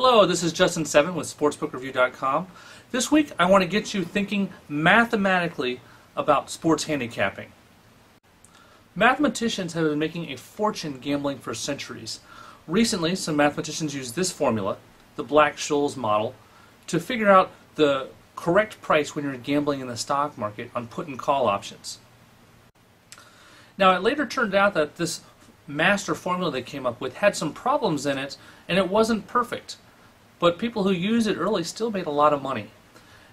Hello, this is Justin Seven with SportsbookReview.com. This week I want to get you thinking mathematically about sports handicapping. Mathematicians have been making a fortune gambling for centuries. Recently, some mathematicians used this formula, the Black-Scholes model, to figure out the correct price when you're gambling in the stock market on put and call options. Now, it later turned out that this master formula they came up with had some problems in it, and it wasn't perfect. But people who used it early still made a lot of money.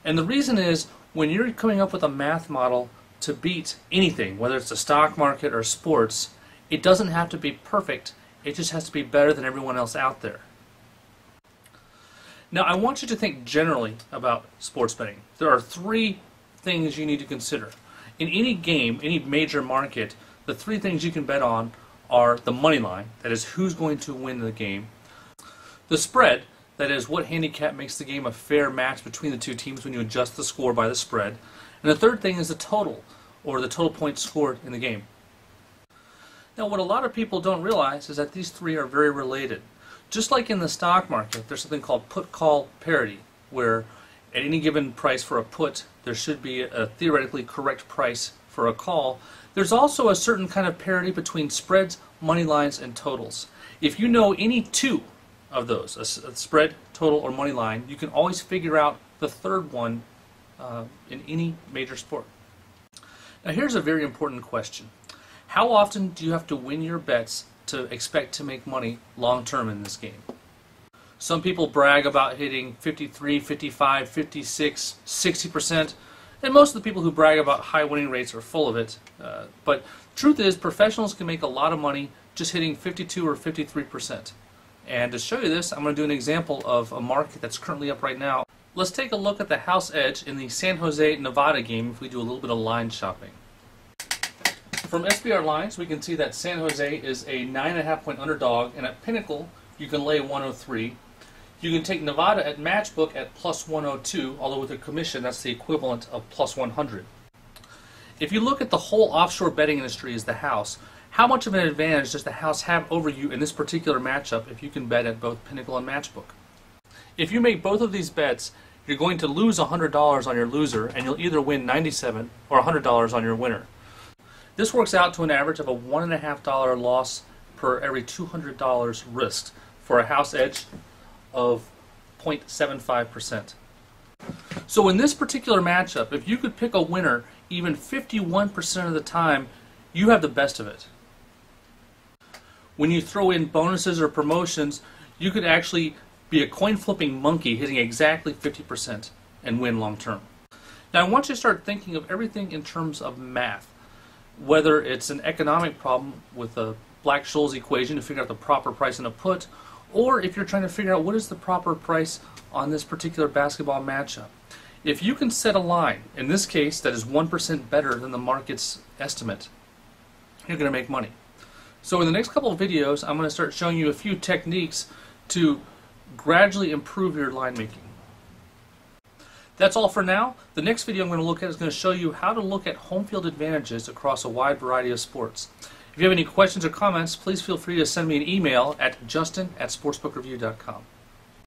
And the reason is, when you're coming up with a math model to beat anything, whether it's the stock market or sports, it doesn't have to be perfect, it just has to be better than everyone else out there. Now, I want you to think generally about sports betting. There are three things you need to consider. In any game, any major market, the three things you can bet on are the money line, that is who's going to win the game, the spread, that is what handicap makes the game a fair match between the two teams when you adjust the score by the spread, and the third thing is the total, or the total points scored in the game. Now, what a lot of people don't realize is that these three are very related. Just like in the stock market, there's something called put-call parity, where at any given price for a put, there should be a theoretically correct price for a call. There's also a certain kind of parity between spreads, money lines, and totals. If you know any two of those, a spread, total, or money line, you can always figure out the third one in any major sport. Now, here's a very important question. How often do you have to win your bets to expect to make money long term in this game? Some people brag about hitting 53, 55, 56, 60%, and most of the people who brag about high winning rates are full of it. But truth is, professionals can make a lot of money just hitting 52 or 53%. And to show you this, I'm going to do an example of a market that's currently up right now. Let's take a look at the house edge in the San Jose, Nevada game if we do a little bit of line shopping. From SBR Lines, we can see that San Jose is a 9.5 point underdog, and at Pinnacle, you can lay 103. You can take Nevada at Matchbook at plus 102, although with a commission, that's the equivalent of plus 100. If you look at the whole offshore betting industry as the house, how much of an advantage does the house have over you in this particular matchup if you can bet at both Pinnacle and Matchbook? If you make both of these bets, you're going to lose $100 on your loser, and you'll either win $97 or $100 on your winner. This works out to an average of a $1.50 loss per every $200 risked for a house edge of 0.75%. So in this particular matchup, if you could pick a winner even 51% of the time, you have the best of it. When you throw in bonuses or promotions, you could actually be a coin flipping monkey hitting exactly 50% and win long term. Now, I want you to start thinking of everything in terms of math. Whether it's an economic problem with a Black-Scholes equation to figure out the proper price in a put, or if you're trying to figure out what is the proper price on this particular basketball matchup. If you can set a line, in this case that is 1% better than the market's estimate, you're going to make money. So in the next couple of videos, I'm going to start showing you a few techniques to gradually improve your line making. That's all for now. The next video I'm going to look at is going to show you how to look at home field advantages across a wide variety of sports. If you have any questions or comments, please feel free to send me an email at justin@sportsbookreview.com.